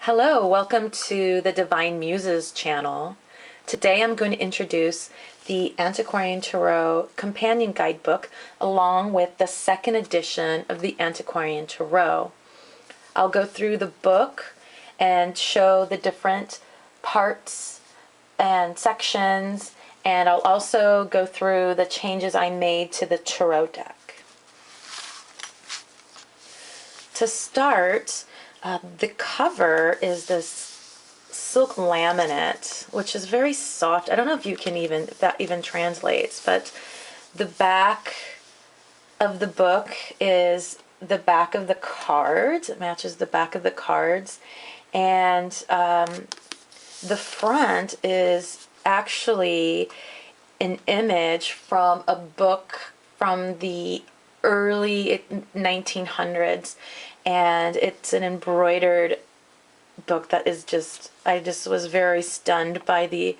Hello, welcome to the Divine Muses channel. Today I'm going to introduce the Antiquarian Tarot Companion Guidebook along with the second edition of the Antiquarian Tarot. I'll go through the book and show the different parts and sections, and I'll also go through the changes I made to the tarot deck. To start, the cover is this silk laminate, which is very soft. I don't know if that even translates, but the back of the book is the back of the cards. It matches the back of the cards, and the front is actually an image from a book from the early 1900s, and it's an embroidered book that is I just was very stunned by the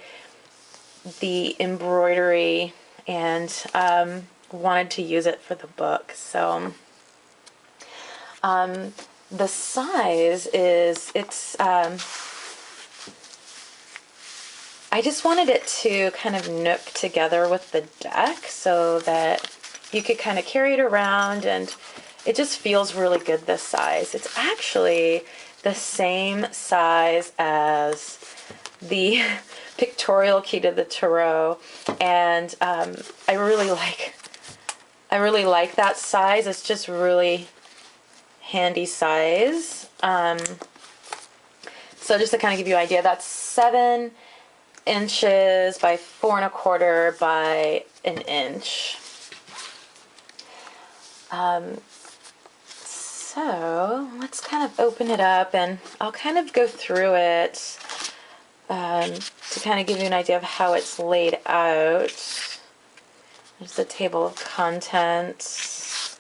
embroidery, and wanted to use it for the book. So the size is, I just wanted it to kind of nook together with the deck so that you could kind of carry it around, and it just feels really good this size. It's actually the same size as the pictorial key to the tarot, and I really like that size. It's just really handy size. So just to kind of give you an idea, that's 7 inches by 4 1/4 by an inch. So let's kind of open it up, and I'll kind of go through it to kind of give you an idea of how it's laid out. There's the table of contents.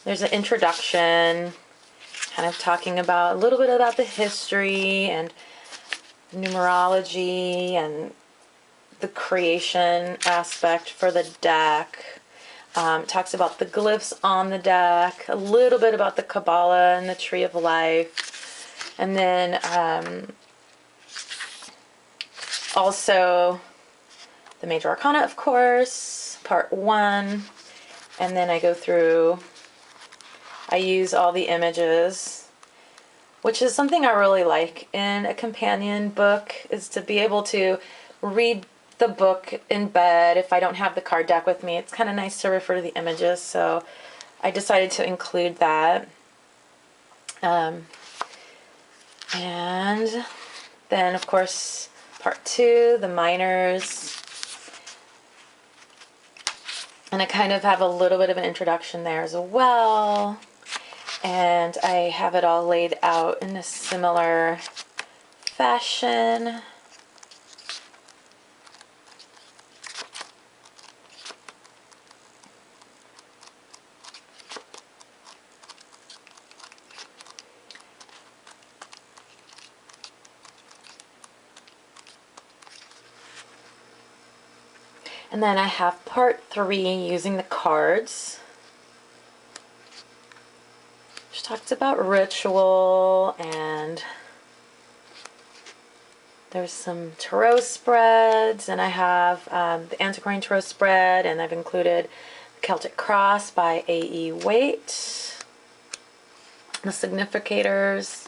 There's an introduction, kind of talking about a little bit about the history and numerology and the creation aspect for the deck. It talks about the glyphs on the deck, a little bit about the Kabbalah and the Tree of Life, and then also the Major Arcana, of course, part 1, and then I go through, I use all the images, which is something I really like in a companion book, is to be able to read the book in bed if I don't have the card deck with me. It's kind of nice to refer to the images, so I decided to include that. And then, of course, part 2, the minors. And I kind of have a little bit of an introduction there as well. And I have it all laid out in a similar fashion. And then I have part 3 using the cards, which talks about ritual, and there's some tarot spreads, and I have the Antiquarian Tarot spread, and I've included the Celtic Cross by A.E. Waite, the significators.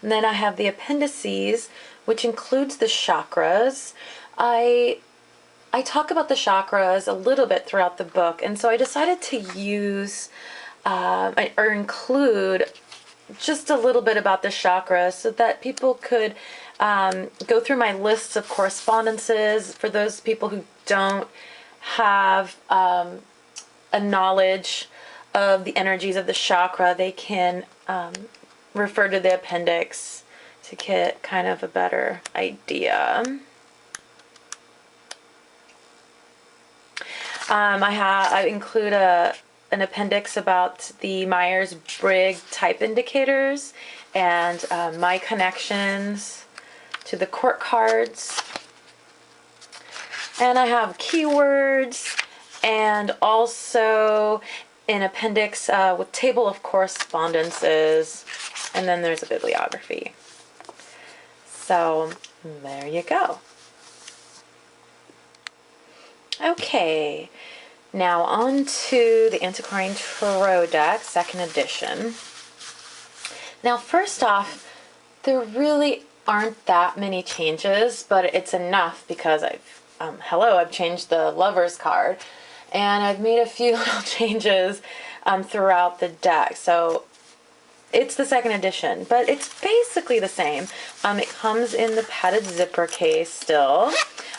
And then I have the appendices, which includes the chakras. I talk about the chakras a little bit throughout the book, and so I decided to use or include just a little bit about the chakras so that people could go through my lists of correspondences. For those people who don't have a knowledge of the energies of the chakra, they can refer to the appendix to get kind of a better idea. I include an appendix about the Myers-Briggs type indicators and my connections to the court cards. And I have keywords and also an appendix with table of correspondences, and then there's a bibliography. So there you go. Okay, now on to the Antiquarian Tarot deck, second edition. Now first off, there really aren't that many changes, but it's enough because I've changed the Lover's card, and I've made a few little changes throughout the deck. So it's the second edition, but it's basically the same. It comes in the padded zipper case still.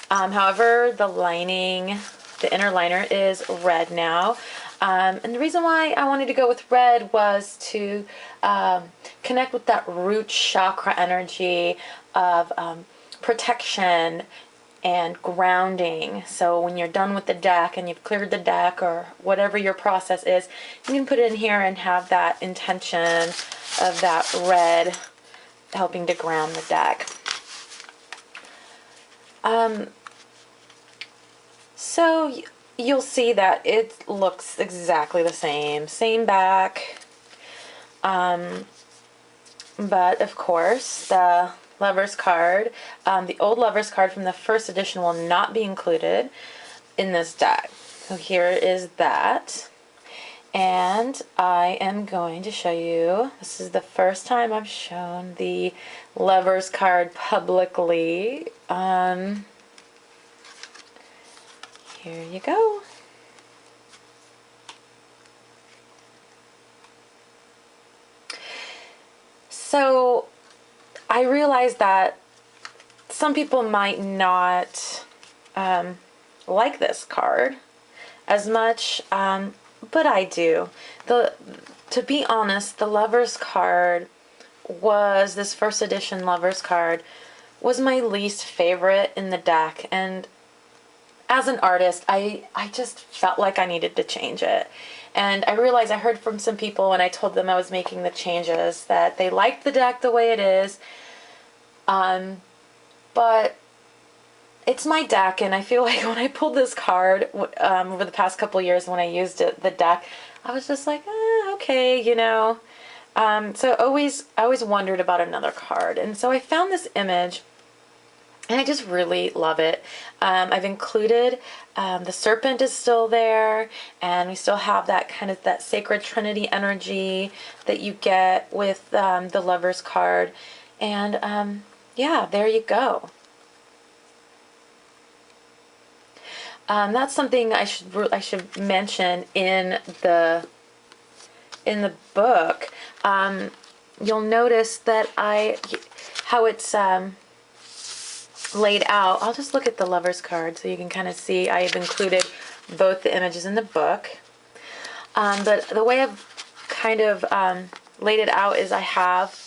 However, the lining, the inner liner is red now. And the reason why I wanted to go with red was to connect with that root chakra energy of protection and grounding. So when you're done with the deck and you've cleared the deck or whatever your process is, you can put it in here and have that intention of that red helping to ground the deck. So you'll see that it looks exactly the same back. But of course, the Lover's card, the old Lover's card from the first edition will not be included in this deck. So here is that. And I am going to show you, this is the first time I've shown the Lover's card publicly. Here you go. So I realize that some people might not like this card as much, but I do. To be honest, the Lover's card was, this first edition Lover's card was my least favorite in the deck, and as an artist, I just felt like I needed to change it. And I realized, I heard from some people when I told them I was making the changes that they liked the deck the way it is. But it's my deck, and I feel like when I pulled this card over the past couple years when I used it, the deck, I was just like, okay, you know. So I always wondered about another card. And so I found this image, and I just really love it. I've included, the serpent is still there, and we still have that kind of that sacred trinity energy that you get with the Lover's card. And yeah, there you go. That's something I should mention in the book. You'll notice that how it's laid out. I'll just look at the Lover's card so you can kind of see. I have included both the images in the book. But the way I've kind of laid it out is I have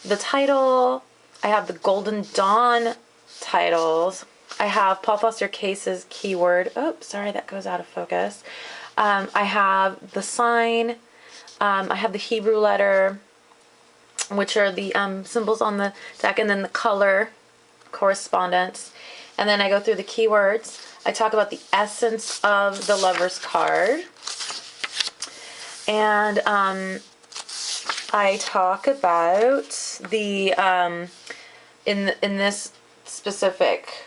the title, I have the Golden Dawn titles, I have Paul Foster Case's keyword. Oh, sorry, that goes out of focus. I have the sign, I have the Hebrew letter, which are the symbols on the deck, and then the color correspondence, and then I go through the keywords. I talk about the essence of the Lover's card, and I talk about the in this specific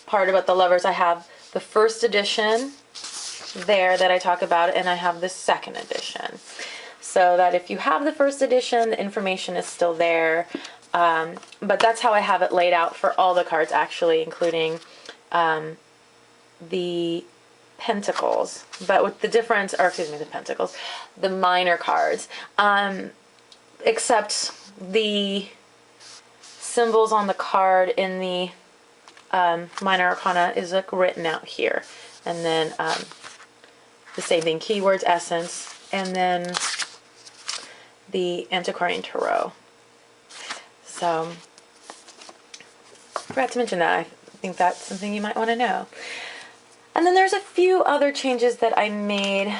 part about the Lovers. I have the first edition there that I talk about, and I have the second edition, so that if you have the first edition, the information is still there. But that's how I have it laid out for all the cards, actually, including the pentacles. But with the difference, or excuse me, the pentacles, the minor cards, except the symbols on the card in the minor arcana is like written out here. And then the same thing, keywords, essence, and then the Antiquarian Tarot. So, forgot to mention that. I think that's something you might want to know. And then there's a few other changes that I made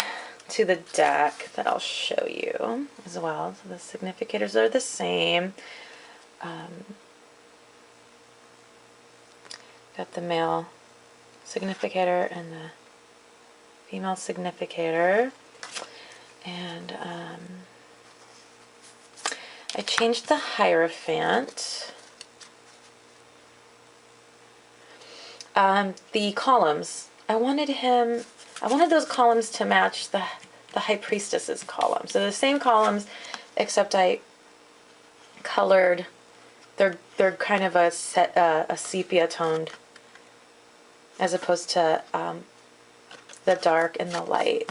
to the deck that I'll show you as well. So the significators are the same. Got the male significator and the female significator. And I changed the Hierophant. The columns. I wanted those columns to match the High Priestess's column. So the same columns, except I colored. They're kind of a sepia toned, as opposed to the dark and the light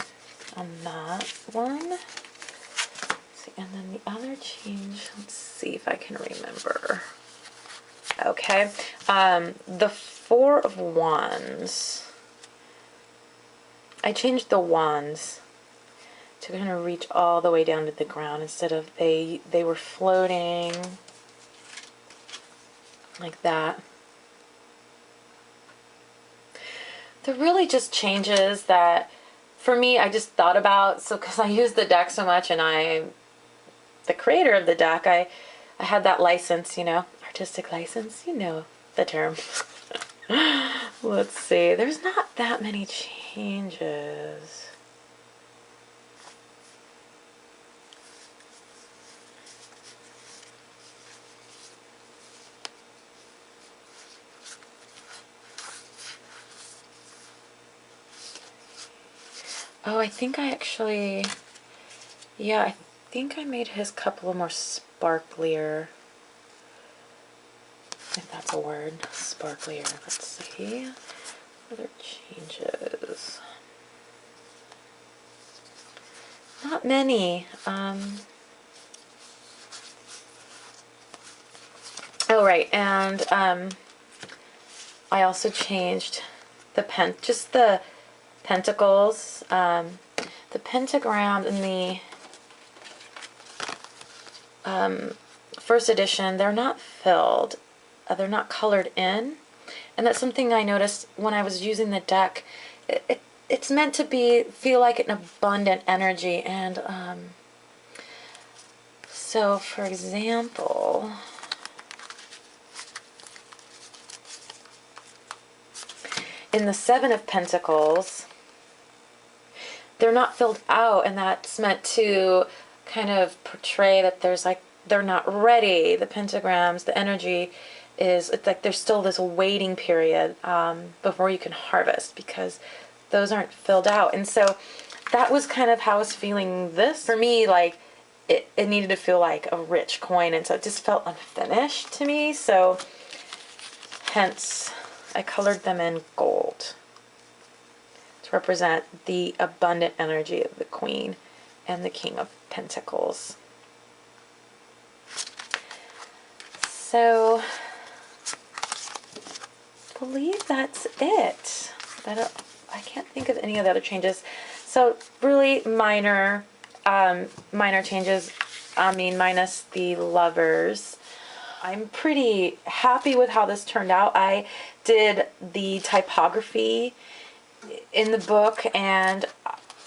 on that one. Let's see, and then the other change. Let's see if I can remember. Okay, the Four of Wands. I changed the wands to kind of reach all the way down to the ground instead of they were floating like that. They're really just changes that, for me, I just thought about. So because I use the deck so much, and I'm the creator of the deck, I had that license, you know, artistic license, you know the term. Let's see, there's not that many changes. Oh, I think I actually, yeah, I think I made his cup a little more sparklier. If that's a word, sparklier. Let's see. Other changes. Not many. Oh, right, and I also changed the pentacles, the pentagram in the first edition. They're not filled. They're not colored in, and that's something I noticed when I was using the deck. It's meant to feel like an abundant energy, and so for example, in the Seven of Pentacles, they're not filled out, and that's meant to kind of portray that there's like, they're not ready. The pentagrams, the energy is, it's like there's still this waiting period before you can harvest, because those aren't filled out. And so that was kind of how I was feeling this. For me, like, it needed to feel like a rich coin, and so it just felt unfinished to me. So hence I colored them in gold to represent the abundant energy of the Queen and the King of Pentacles. So I believe that's it. I can't think of any of the other changes. So really minor changes. I mean, minus the Lovers. I'm pretty happy with how this turned out. I did the typography in the book, and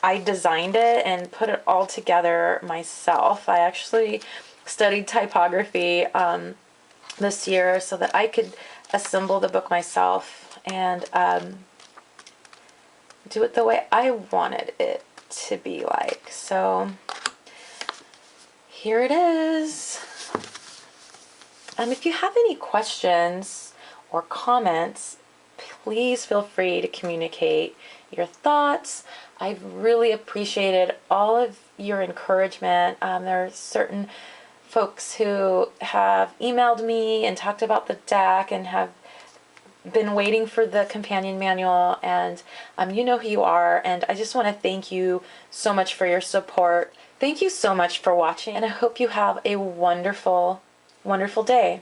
I designed it and put it all together myself. I actually studied typography this year so that I could assemble the book myself and do it the way I wanted it to be like. So here it is. If you have any questions or comments, please feel free to communicate your thoughts. I've really appreciated all of your encouragement. There are certain folks who have emailed me and talked about the deck and have been waiting for the companion manual, and you know who you are, and I just want to thank you so much for your support. Thank you so much for watching, and I hope you have a wonderful, wonderful day.